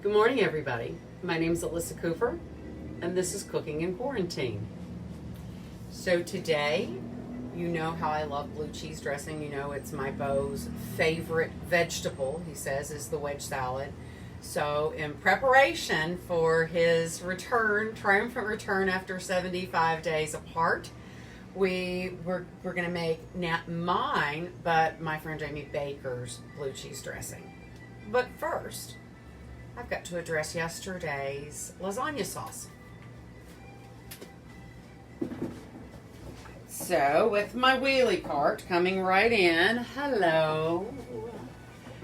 Good morning, everybody. My name is Ellisa Cooper, and this is Cooking in Quarantine. So today, you know how I love blue cheese dressing. You know it's my beau's favorite vegetable, he says, is the wedge salad. So in preparation for his return, triumphant return after 75 days apart, we're going to make not mine, but my friend Jamie Baker's blue cheese dressing. But first, I've got to address yesterday's lasagna sauce. So, with my wheelie cart coming right in, hello.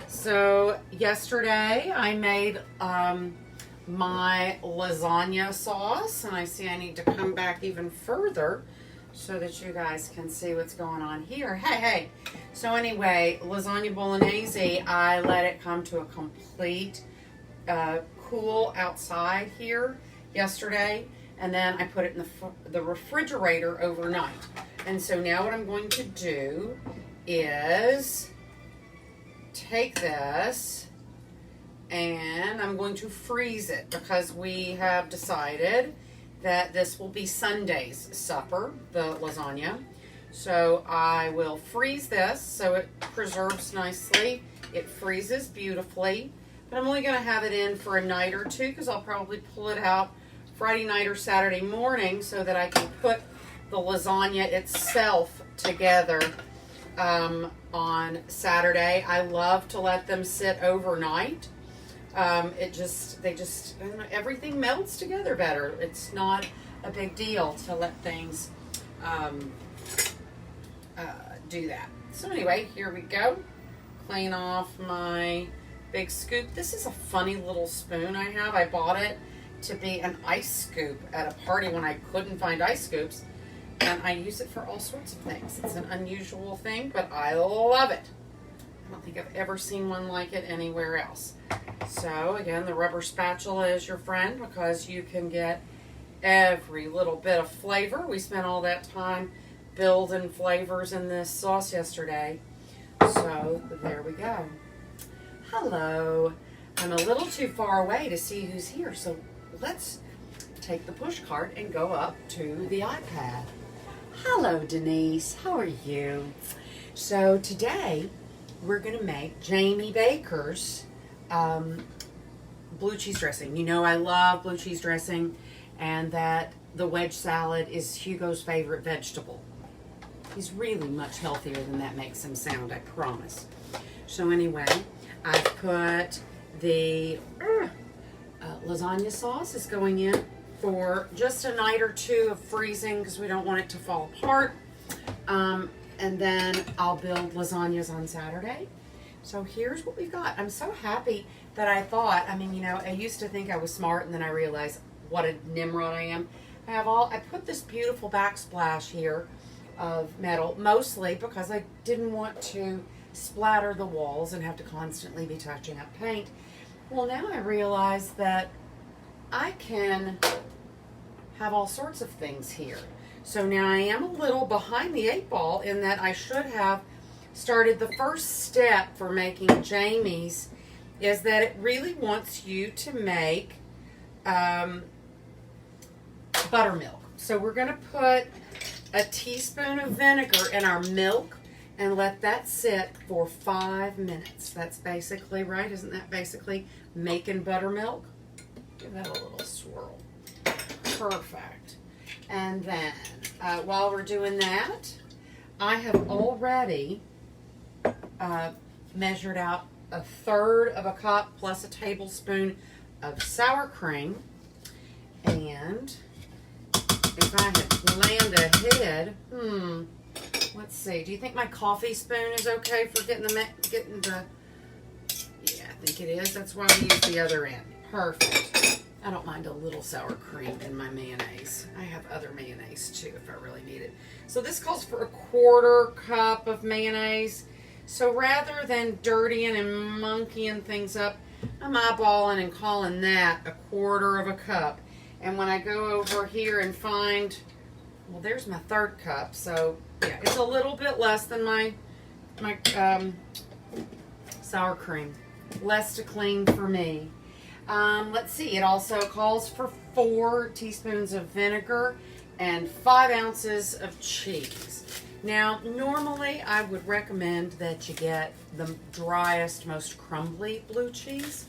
So, yesterday I made my lasagna sauce, and I see I need to come back even further so that you guys can see what's going on here. Hey. So anyway, lasagna bolognese, I let it come to a complete cool outside here yesterday, and then I put it in the refrigerator overnight. And so now what I'm going to do is take this and I'm going to freeze it, because we have decided that this will be Sunday's supper, the lasagna. So I will freeze this so it preserves nicely. It freezes beautifully. But I'm only going to have it in for a night or two, because I'll probably pull it out Friday night or Saturday morning so that I can put the lasagna itself together on Saturday. I love to let them sit overnight. I don't know, everything melts together better. It's not a big deal to let things do that. So anyway, here we go. Clean off my big scoop. This is a funny little spoon I have. I bought it to be an ice scoop at a party when I couldn't find ice scoops, and I use it for all sorts of things. It's an unusual thing, but I love it. I don't think I've ever seen one like it anywhere else. So again, the rubber spatula is your friend, because you can get every little bit of flavor. We spent all that time building flavors in this sauce yesterday. So there we go. Hello. I'm a little too far away to see who's here, so let's take the push cart and go up to the iPad. Hello, Denise. How are you? So today we're going to make Jamie Baker's blue cheese dressing. You know I love blue cheese dressing, and that the wedge salad is Hugo's favorite vegetable. He's really much healthier than that makes him sound, I promise. So anyway, I've put the lasagna sauce is going in for just a night or two of freezing, because we don't want it to fall apart. And then I'll build lasagnas on Saturday. So here's what we've got. I'm so happy that I used to think I was smart, and then I realized what a nimrod I am. I put this beautiful backsplash here of metal, mostly because I didn't want to splatter the walls and have to constantly be touching up paint. Well, now I realize that I can have all sorts of things here. So now I am a little behind the 8 ball in that I should have started the first step for making Jamie's, is that it really wants you to make buttermilk. So we're going to put a teaspoon of vinegar in our milk and let that sit for 5 minutes. That's basically right. Isn't that basically making buttermilk? Give that a little swirl. Perfect. And then while we're doing that, I have already measured out 1/3 of a cup plus a tablespoon of sour cream. And if I had planned ahead, let's see. Do you think my coffee spoon is okay for getting the? Yeah, I think it is. That's why we use the other end. Perfect. I don't mind a little sour cream in my mayonnaise. I have other mayonnaise too if I really need it. So this calls for 1/4 cup of mayonnaise. So rather than dirtying and monkeying things up, I'm eyeballing and calling that 1/4 cup. And when I go over here and find, well, there's my 1/3 cup. So yeah, it's a little bit less than my sour cream. Less to clean for me. Let's see, it also calls for 4 teaspoons of vinegar and 5 ounces of cheese. Now, normally I would recommend that you get the driest, most crumbly blue cheese.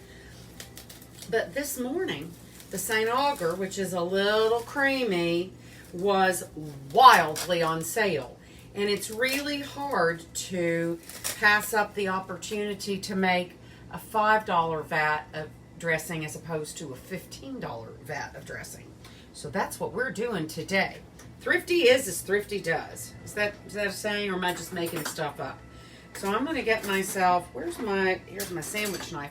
But this morning, the St. Auger, which is a little creamy, was wildly on sale. And it's really hard to pass up the opportunity to make a $5 vat of dressing as opposed to a $15 vat of dressing. So that's what we're doing today. Thrifty is as thrifty does. Is that a saying, or am I just making stuff up? So I'm going to get myself, here's my sandwich knife.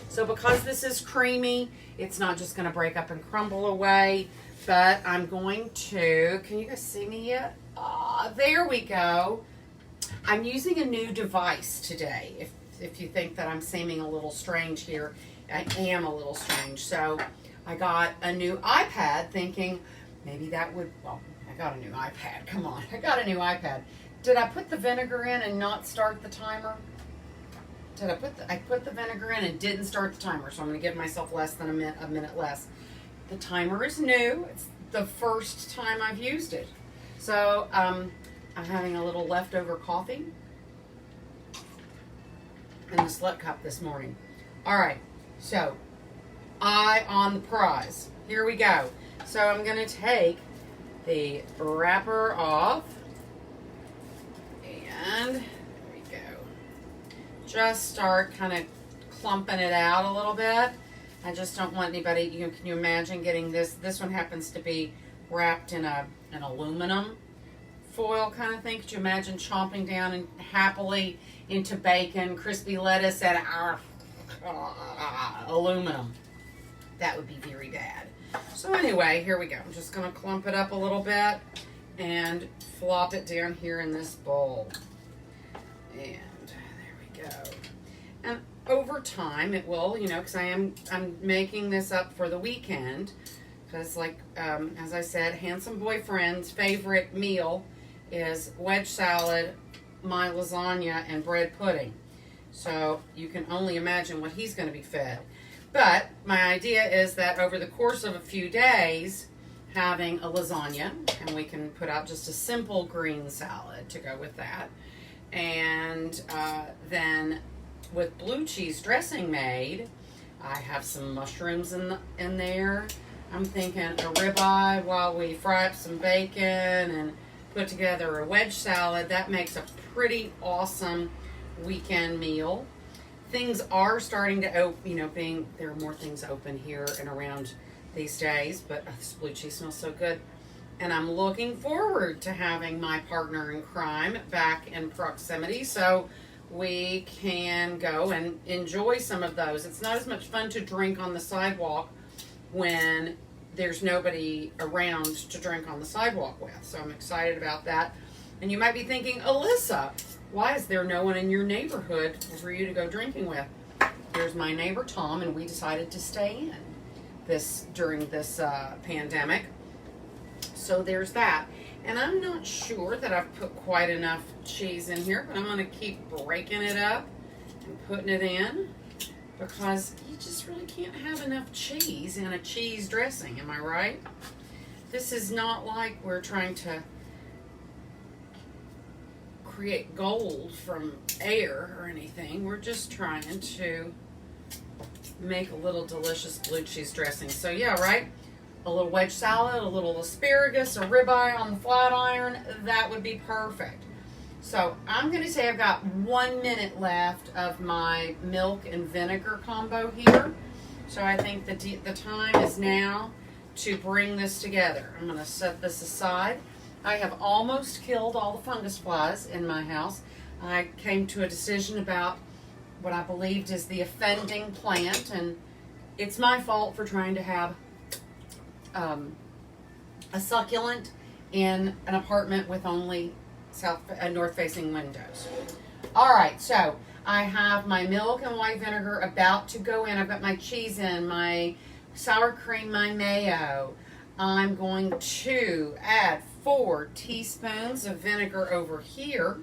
So because this is creamy, it's not just going to break up and crumble away, but I'm going to, can you guys see me yet? There we go. I'm using a new device today. If you think that I'm seeming a little strange here, I am a little strange. So I got a new iPad thinking maybe that would, well, I got a new iPad. Come on, I got a new iPad. Did I put the vinegar in and not start the timer? I put the vinegar in and didn't start the timer, so I'm going to give myself less than a minute less. The timer is new. It's the first time I've used it. So I'm having a little leftover coffee in the slut cup this morning. All right, so eye on the prize. Here we go. So I'm going to take the wrapper off, and there we go. Just start kind of clumping it out a little bit. I just don't want anybody, can you imagine getting this? This one happens to be wrapped in an aluminum foil kind of thing. Could you imagine chomping down and happily into bacon, crispy lettuce, and aluminum? That would be very bad. So anyway, here we go. I'm just going to clump it up a little bit and flop it down here in this bowl. And there we go. And over time it will, because I'm making this up for the weekend, because like as I said, handsome boyfriend's favorite meal is wedge salad, my lasagna, and bread pudding. So you can only imagine what he's going to be fed. But my idea is that over the course of a few days, having a lasagna, and we can put out just a simple green salad to go with that, and then with blue cheese dressing made, I have some mushrooms in there. I'm thinking a ribeye while we fry up some bacon and put together a wedge salad. That makes a pretty awesome weekend meal. Things are starting to open, there are more things open here and around these days, but this blue cheese smells so good. And I'm looking forward to having my partner in crime back in proximity so we can go and enjoy some of those. It's not as much fun to drink on the sidewalk when there's nobody around to drink on the sidewalk with. So I'm excited about that. And you might be thinking, Ellisa, why is there no one in your neighborhood for you to go drinking with? Here's my neighbor Tom, and we decided to stay in during this pandemic. So there's that. And I'm not sure that I've put quite enough cheese in here, but I'm going to keep breaking it up and putting it in, because you just really can't have enough cheese in a cheese dressing, am I right? This is not like we're trying to create gold from air or anything. We're just trying to make a little delicious blue cheese dressing. So yeah, right? A little wedge salad, a little asparagus, a ribeye on the flat iron, that would be perfect. So I'm going to say I've got 1 minute left of my milk and vinegar combo here. So I think the time is now to bring this together. I'm going to set this aside. I have almost killed all the fungus flies in my house. I came to a decision about what I believed is the offending plant, and it's my fault for trying to have a succulent in an apartment with only north-facing windows. All right, so I have my milk and white vinegar about to go in. I've got my cheese in, my sour cream, my mayo. I'm going to add 4 teaspoons of vinegar over here.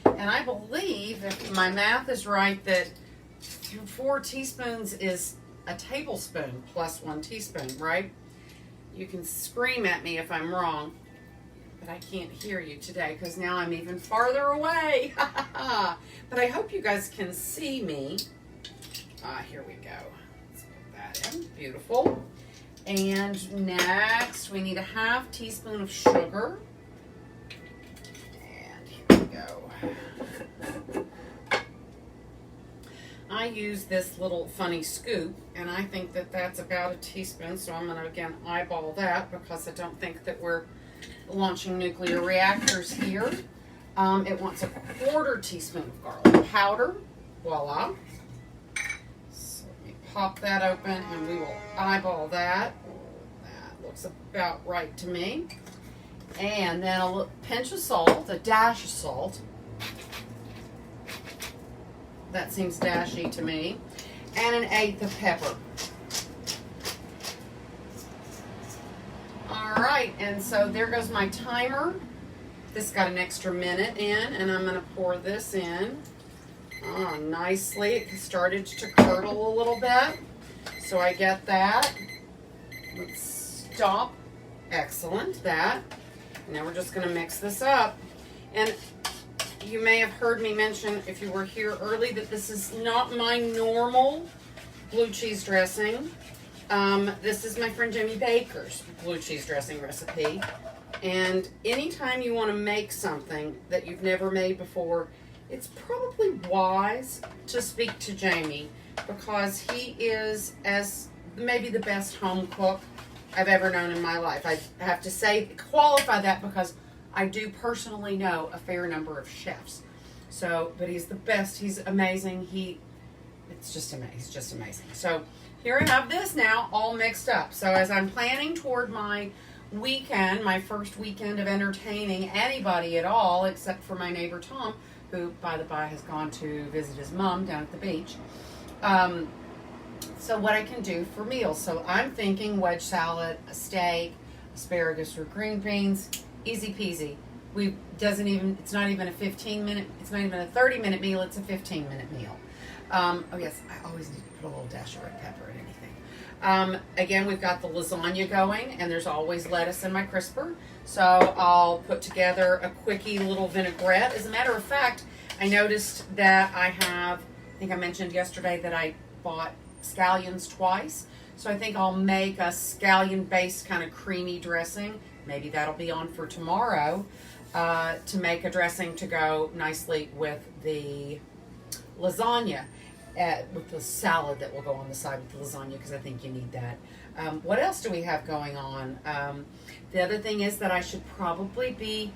And I believe, if my math is right, that 4 teaspoons is a tablespoon plus 1 teaspoon, right? You can scream at me if I'm wrong, but I can't hear you today because now I'm even farther away. But I hope you guys can see me. Here we go. Let's put that in. Beautiful. And next, we need a 1/2 teaspoon of sugar. And here we go. I use this little funny scoop, and I think that that's about a teaspoon, so I'm going to, again, eyeball that because I don't think that we're launching nuclear reactors here. It wants a 1/4 teaspoon of garlic powder. Voila. So let me pop that open, and we will eyeball that. That looks about right to me. And then a pinch of salt, a dash of salt. That seems dashy to me. And an 1/8 of pepper. All right, and so there goes my timer. This got an extra minute in, and I'm gonna pour this in. Nicely. It started to curdle a little bit, so I get that. Let's stop. Excellent, that. Now we're just gonna mix this up. And you may have heard me mention, if you were here early, that this is not my normal blue cheese dressing. This is my friend Jimmy Baker's blue cheese dressing recipe. And anytime you want to make something that you've never made before, it's probably wise to speak to Jamie because he is maybe the best home cook I've ever known in my life. I have to qualify that because I do personally know a fair number of chefs. So, but he's the best. He's amazing. It's just amazing. He's just amazing. So here I have this now all mixed up. So as I'm planning toward my weekend, my first weekend of entertaining anybody at all, except for my neighbor Tom, who, by the by, has gone to visit his mom down at the beach. So what I can do for meals. So I'm thinking wedge salad, a steak, asparagus or green beans. Easy peasy. It's not even a 15-minute, it's not even a 30-minute meal, it's a 15-minute meal. Oh yes, I always need to put a little dash of red pepper in anything. Again, we've got the lasagna going, and there's always lettuce in my crisper. So I'll put together a quickie little vinaigrette. As a matter of fact, I noticed that I think I mentioned yesterday that I bought scallions twice. So I think I'll make a scallion-based kind of creamy dressing. Maybe that'll be on for tomorrow to make a dressing to go nicely with the lasagna, with the salad that will go on the side with the lasagna, because I think you need that. What else do we have going on? The other thing is that I should probably be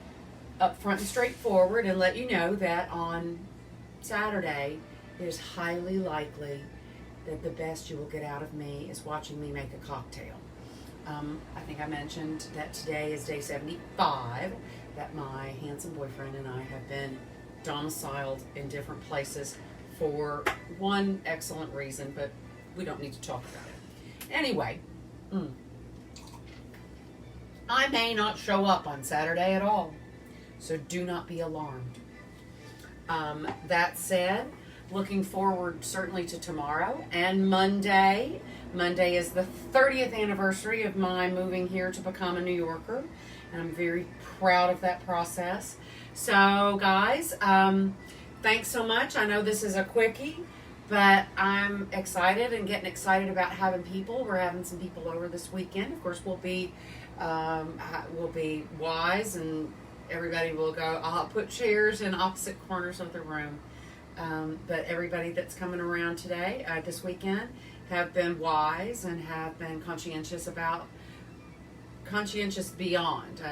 upfront and straightforward and let you know that on Saturday, it is highly likely that the best you will get out of me is watching me make a cocktail. I think I mentioned that today is day 75, that my handsome boyfriend and I have been domiciled in different places for one excellent reason, but we don't need to talk about it. Anyway, I may not show up on Saturday at all, so do not be alarmed. That said, looking forward certainly to tomorrow and Monday. Monday is the 30th anniversary of my moving here to become a New Yorker, and I'm very proud of that process. So guys, thanks so much. I know this is a quickie, but I'm excited and getting excited about having people. We're having some people over this weekend. Of course, we'll be wise, and everybody will go. I'll put chairs in opposite corners of the room. But everybody that's coming around today, this weekend, have been wise and have been conscientious beyond.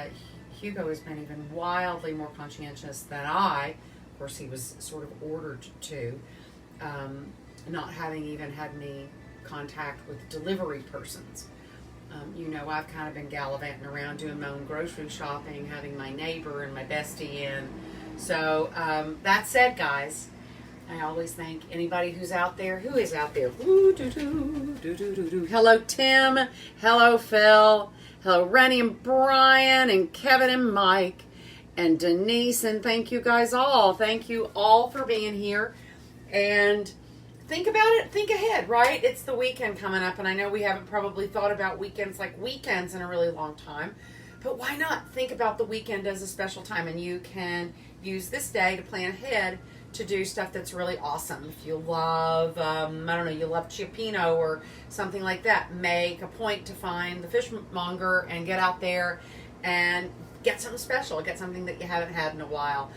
Hugo has been even wildly more conscientious than I. Of course, he was sort of ordered to, not having even had any contact with delivery persons. I've kind of been gallivanting around doing my own grocery shopping, having my neighbor and my bestie in. So that said, guys, I always thank anybody who's out there. Who is out there? Ooh, doo, doo, doo, doo, doo, doo. Hello, Tim. Hello, Phil. Hello, Rennie and Brian and Kevin and Mike and Denise. And thank you guys all. Thank you all for being here. And think about it, think ahead, right? It's the weekend coming up, and I know we haven't probably thought about weekends like weekends in a really long time, but why not think about the weekend as a special time? And you can use this day to plan ahead to do stuff that's really awesome. If you love, I don't know, you love cioppino or something like that, make a point to find the fishmonger and get out there and get something special, get something that you haven't had in a while.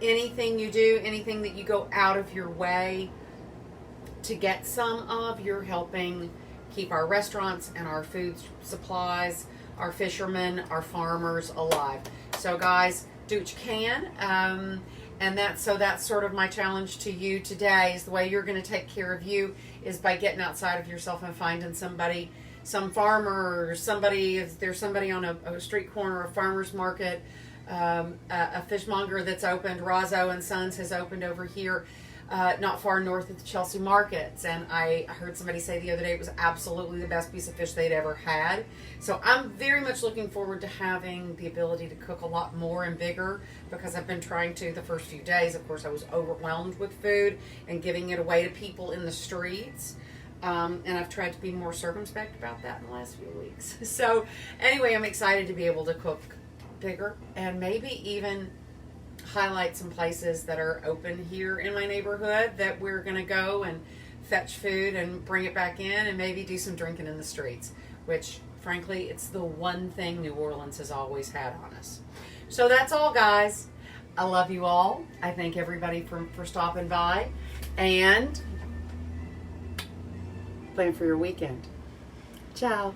Anything you do, anything that you go out of your way to get some of, you're helping keep our restaurants and our food supplies, our fishermen, our farmers alive. So guys, do what you can. And that's sort of my challenge to you today, is the way you're going to take care of you is by getting outside of yourself and finding somebody, some farmer, or somebody, if there's somebody on a street corner, a farmer's market, a fishmonger that's opened. Razzo and Sons has opened over here, not far north of the Chelsea markets, and I heard somebody say the other day it was absolutely the best piece of fish they'd ever had. So I'm very much looking forward to having the ability to cook a lot more and bigger, because I've been trying to the first few days. Of course, I was overwhelmed with food and giving it away to people in the streets. And I've tried to be more circumspect about that in the last few weeks. So anyway, I'm excited to be able to cook bigger and maybe even highlight some places that are open here in my neighborhood that we're going to go and fetch food and bring it back in, and maybe do some drinking in the streets, which frankly, it's the one thing New Orleans has always had on us. So that's all, guys. I love you all. I thank everybody for stopping by, and plan for your weekend. Ciao.